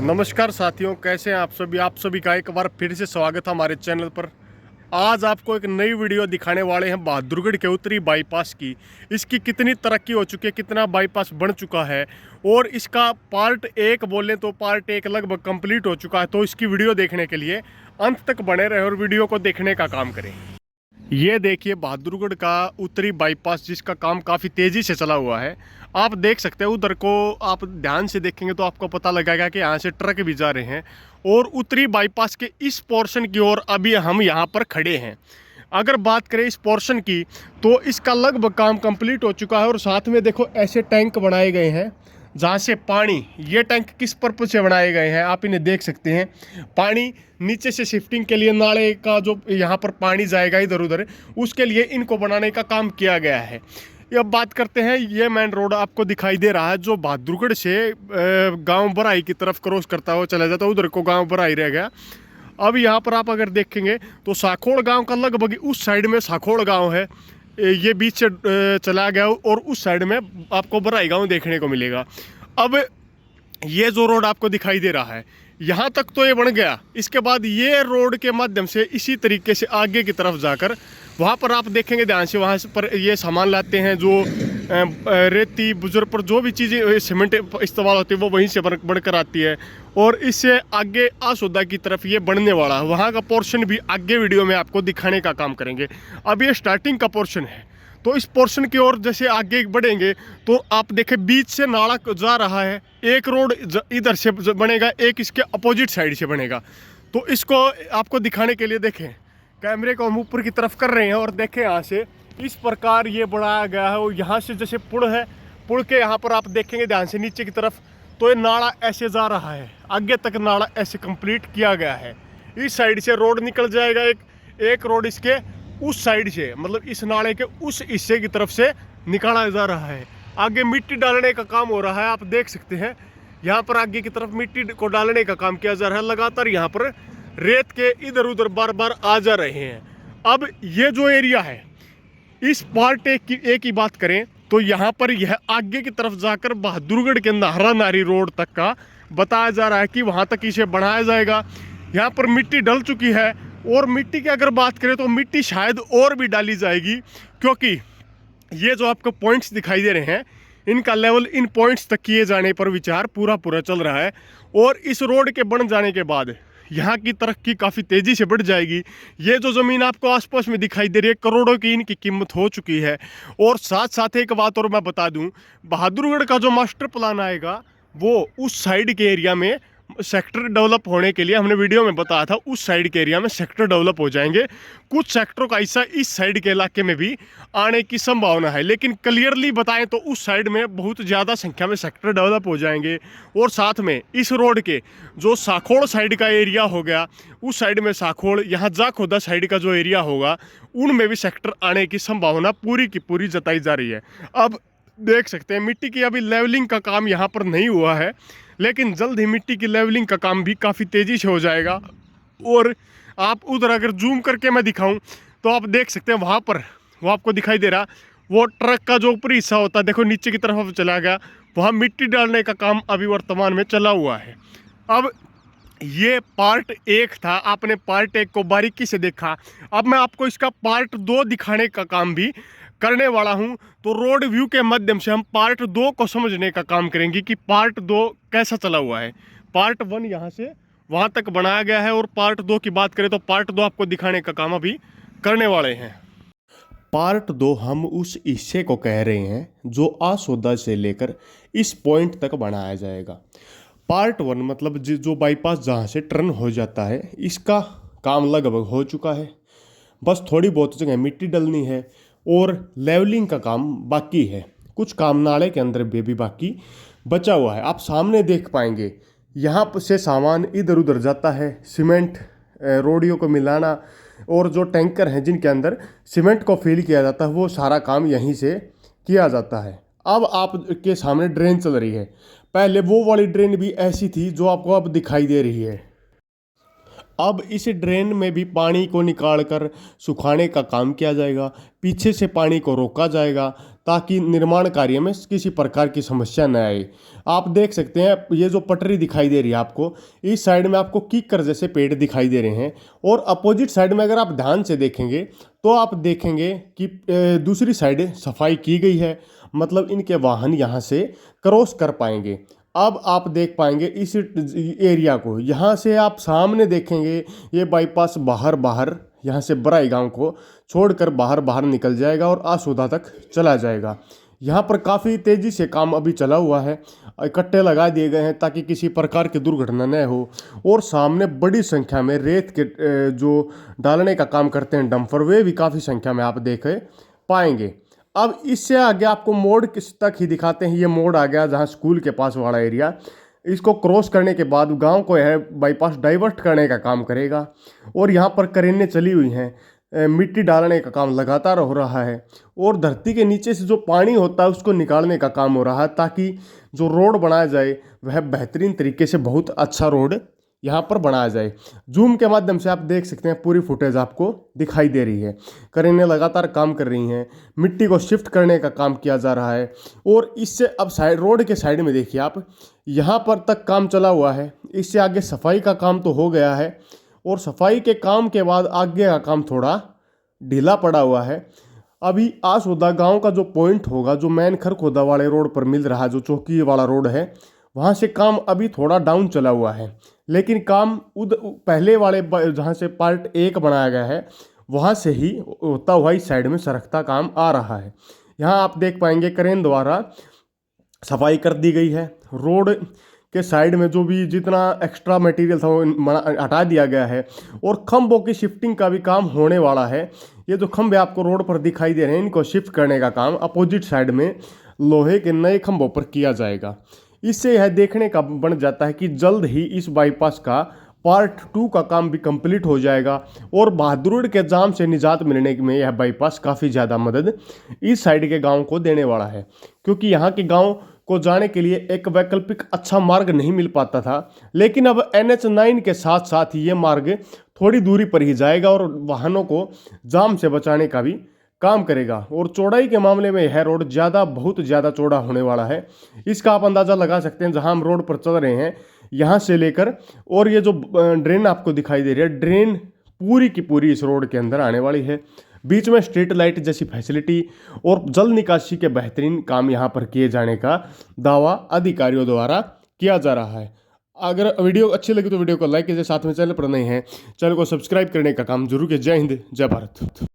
नमस्कार साथियों, कैसे हैं आप सभी का एक बार फिर से स्वागत है हमारे चैनल पर। आज आपको एक नई वीडियो दिखाने वाले हैं बहादुरगढ़ के उत्तरी बाईपास की। इसकी कितनी तरक्की हो चुकी है, कितना बाईपास बन चुका है और इसका पार्ट एक बोलें तो पार्ट एक लगभग कंप्लीट हो चुका है। तो इसकी वीडियो देखने के लिए अंत तक बने रहे और वीडियो को देखने का काम करें। ये देखिए बहादुरगढ़ का उत्तरी बाईपास, जिसका काम काफ़ी तेज़ी से चला हुआ है। आप देख सकते हैं, उधर को आप ध्यान से देखेंगे तो आपको पता लगेगा कि यहाँ से ट्रक भी जा रहे हैं। और उत्तरी बाईपास के इस पोर्शन की ओर अभी हम यहाँ पर खड़े हैं। अगर बात करें इस पोर्शन की तो इसका लगभग काम कंप्लीट हो चुका है। और साथ में देखो ऐसे टैंक बनाए गए हैं जहाँ से पानी, ये टैंक किस पर्पज से बनाए गए हैं आप इन्हें देख सकते हैं। पानी नीचे से शिफ्टिंग के लिए, नाले का जो यहाँ पर पानी जाएगा इधर उधर, उसके लिए इनको बनाने का काम किया गया है। अब बात करते हैं, ये मेन रोड आपको दिखाई दे रहा है जो बहादुरगढ़ से गांव बराई की तरफ क्रॉस करता हुआ चला जाता है। उधर को गांव बराई रह गया। अब यहाँ पर आप अगर देखेंगे तो साखोड़ गांव का लगभग उस साइड में साखोड़ गांव है, ये बीच से चला गया और उस साइड में आपको बराई गांव देखने को मिलेगा। अब ये जो रोड आपको दिखाई दे रहा है यहाँ तक तो ये बन गया। इसके बाद ये रोड के माध्यम से इसी तरीके से आगे की तरफ जाकर वहाँ पर आप देखेंगे ध्यान से, वहाँ पर ये सामान लाते हैं जो रेती बुजुर्ग पर जो भी चीज़ें सीमेंट इस्तेमाल होती है वो वहीं से बढ़कर आती है। और इससे आगे आसोदा की तरफ ये बढ़ने वाला है। वहाँ का पोर्शन भी आगे वीडियो में आपको दिखाने का काम करेंगे। अब ये स्टार्टिंग का पोर्शन है, तो इस पोर्शन की ओर जैसे आगे बढ़ेंगे तो आप देखें बीच से नाला जा रहा है। एक रोड इधर से बनेगा, एक इसके अपोजिट साइड से बनेगा। तो इसको आपको दिखाने के लिए देखें, कैमरे को हम ऊपर की तरफ कर रहे हैं और देखें यहाँ से इस प्रकार ये बढ़ाया गया है। और यहाँ से जैसे पुल है, पुल के यहाँ पर आप देखेंगे ध्यान से नीचे की तरफ, तो ये नाला ऐसे जा रहा है, आगे तक नाला ऐसे कंप्लीट किया गया है। इस साइड से रोड निकल जाएगा, एक रोड इसके उस साइड से, मतलब इस नाले के उस हिस्से की तरफ से निकाला जा रहा है। आगे मिट्टी डालने का काम हो रहा है, आप देख सकते हैं यहाँ पर आगे की तरफ मिट्टी को डालने का काम किया जा रहा है। लगातार यहाँ पर रेत के इधर उधर बार बार आ जा रहे हैं। अब ये जो एरिया है, इस पार्ट एक की बात करें तो यहाँ पर यह आगे की तरफ जाकर बहादुरगढ़ के नाहरा नारी रोड तक का बताया जा रहा है कि वहाँ तक इसे बढ़ाया जाएगा। यहाँ पर मिट्टी डल चुकी है और मिट्टी की अगर बात करें तो मिट्टी शायद और भी डाली जाएगी, क्योंकि ये जो आपको पॉइंट्स दिखाई दे रहे हैं इनका लेवल इन पॉइंट्स तक किए जाने पर विचार पूरा चल रहा है। और इस रोड के बन जाने के बाद यहाँ की तरक्की काफ़ी तेज़ी से बढ़ जाएगी। ये जो ज़मीन आपको आसपास में दिखाई दे रही है, करोड़ों की इनकी कीमत हो चुकी है। और साथ एक बात और मैं बता दूं, बहादुरगढ़ का जो मास्टर प्लान आएगा वो उस साइड के एरिया में सेक्टर डेवलप होने के लिए, हमने वीडियो में बताया था, उस साइड के एरिया में सेक्टर डेवलप हो जाएंगे। कुछ सेक्टरों का हिस्सा इस साइड के इलाके में भी आने की संभावना है, लेकिन क्लियरली बताएं तो उस साइड में बहुत ज़्यादा संख्या में सेक्टर डेवलप हो जाएंगे। और साथ में इस रोड के जो साखोड़ साइड का एरिया हो गया, उस साइड में साखोड़, यहाँ जाखोदा साइड का जो एरिया होगा, उनमें भी सेक्टर आने की संभावना पूरी की पूरी जताई जा रही है। अब देख सकते हैं मिट्टी की अभी लेवलिंग का काम यहाँ पर नहीं हुआ है, लेकिन जल्द ही मिट्टी की लेवलिंग का काम भी काफ़ी तेज़ी से हो जाएगा। और आप उधर अगर जूम करके मैं दिखाऊं तो आप देख सकते हैं वहाँ पर वो आपको दिखाई दे रहा, वो ट्रक का जो ऊपरी हिस्सा होता है, देखो नीचे की तरफ चला गया, वहाँ मिट्टी डालने का काम अभी वर्तमान में चला हुआ है। अब ये पार्ट एक था, आपने पार्ट एक को बारीकी से देखा। अब मैं आपको इसका पार्ट दो दिखाने का काम भी करने वाला हूं। तो रोड व्यू के माध्यम से हम पार्ट दो को समझने का काम करेंगे कि पार्ट दो कैसा चला हुआ है। पार्ट वन यहाँ से वहाँ तक बनाया गया है और पार्ट दो की बात करें तो पार्ट दो आपको दिखाने का काम अभी करने वाले हैं। पार्ट दो हम उस हिस्से को कह रहे हैं जो आसोदा से लेकर इस पॉइंट तक बनाया जाएगा। पार्ट वन मतलब जो बाईपास जहाँ से टर्न हो जाता है, इसका काम लगभग हो चुका है। बस थोड़ी बहुत जगह मिट्टी डलनी है और लेवलिंग का काम बाकी है। कुछ काम नाले के अंदर भी बाकी बचा हुआ है। आप सामने देख पाएंगे यहाँ से सामान इधर उधर जाता है, सीमेंट रोडियों को मिलाना और जो टैंकर हैं जिनके अंदर सीमेंट को फिल किया जाता है, वो सारा काम यहीं से किया जाता है। अब आपके सामने ड्रेन चल रही है, पहले वो वाली ड्रेन भी ऐसी थी जो आपको अब दिखाई दे रही है। अब इस ड्रेन में भी पानी को निकाल कर सुखाने का काम किया जाएगा। पीछे से पानी को रोका जाएगा ताकि निर्माण कार्य में किसी प्रकार की समस्या न आए। आप देख सकते हैं ये जो पटरी दिखाई दे रही है आपको, इस साइड में आपको कीकर जैसे पेड़ दिखाई दे रहे हैं, और अपोजिट साइड में अगर आप ध्यान से देखेंगे तो आप देखेंगे कि दूसरी साइड सफाई की गई है, मतलब इनके वाहन यहाँ से क्रॉस कर पाएंगे। अब आप देख पाएंगे इस एरिया को, यहाँ से आप सामने देखेंगे ये बाईपास बाहर यहाँ से बराई गांव को छोड़कर बाहर निकल जाएगा और आसोदा तक चला जाएगा। यहाँ पर काफ़ी तेज़ी से काम अभी चला हुआ है, इकट्ठे लगा दिए गए हैं ताकि किसी प्रकार की दुर्घटना न हो। और सामने बड़ी संख्या में रेत के जो डालने का काम करते हैं डंपर, वे भी काफ़ी संख्या में आप देख पाएंगे। अब इससे आगे आपको मोड़ किस तक ही दिखाते हैं। ये मोड़ आ गया जहाँ स्कूल के पास वाला एरिया, इसको क्रॉस करने के बाद गांव को यह बाईपास डाइवर्ट करने का काम करेगा। और यहाँ पर क्रेनें चली हुई हैं, मिट्टी डालने का काम लगातार हो रहा है, और धरती के नीचे से जो पानी होता है उसको निकालने का काम हो रहा है ताकि जो रोड बनाया जाए वह बेहतरीन तरीके से बहुत अच्छा रोड यहाँ पर बनाया जाए। जूम के माध्यम से आप देख सकते हैं पूरी फुटेज आपको दिखाई दे रही है। क्रेनें लगातार काम कर रही हैं, मिट्टी को शिफ्ट करने का काम किया जा रहा है। और इससे अब साइड रोड के साइड में देखिए आप, यहाँ पर तक काम चला हुआ है। इससे आगे सफाई का काम तो हो गया है, और सफाई के काम के बाद आगे का काम थोड़ा ढीला पड़ा हुआ है। अभी आसोदा गांव का जो पॉइंट होगा, जो मैन खरखोदा वाले रोड पर मिल रहा है, जो चौकी वाला रोड है, वहाँ से काम अभी थोड़ा डाउन चला हुआ है। लेकिन काम पहले वाले जहाँ से पार्ट 1 बनाया गया है वहाँ से ही होता हुआ इस साइड में सरकता काम आ रहा है। यहाँ आप देख पाएंगे क्रेन द्वारा सफाई कर दी गई है। रोड के साइड में जो भी जितना एक्स्ट्रा मटेरियल था वो हटा दिया गया है, और खंभों की शिफ्टिंग का भी काम होने वाला है। ये जो खंभे आपको रोड पर दिखाई दे रहे हैं, इनको शिफ्ट करने का काम अपोजिट साइड में लोहे के नए खंभों पर किया जाएगा। इससे यह देखने का बन जाता है कि जल्द ही इस बाईपास का पार्ट 2 का काम भी कंप्लीट हो जाएगा, और बहादुरगढ़ के जाम से निजात मिलने में यह बाईपास काफ़ी ज़्यादा मदद इस साइड के गांव को देने वाला है। क्योंकि यहाँ के गांव को जाने के लिए एक वैकल्पिक अच्छा मार्ग नहीं मिल पाता था, लेकिन अब NH9 के साथ साथ ही ये मार्ग थोड़ी दूरी पर ही जाएगा और वाहनों को जाम से बचाने का भी काम करेगा। और चौड़ाई के मामले में यह रोड बहुत ज़्यादा चौड़ा होने वाला है। इसका आप अंदाज़ा लगा सकते हैं, जहां हम रोड पर चल रहे हैं यहाँ से लेकर, और ये जो ड्रेन आपको दिखाई दे रही है, ड्रेन पूरी की पूरी इस रोड के अंदर आने वाली है। बीच में स्ट्रीट लाइट जैसी फैसिलिटी और जल निकासी के बेहतरीन काम यहाँ पर किए जाने का दावा अधिकारियों द्वारा किया जा रहा है। अगर वीडियो अच्छी लगी तो वीडियो को लाइक कीजिए, साथ में चैनल पर नए हैं चैनल को सब्सक्राइब करने का काम जरूर कीजिए। जय हिंद, जय भारत।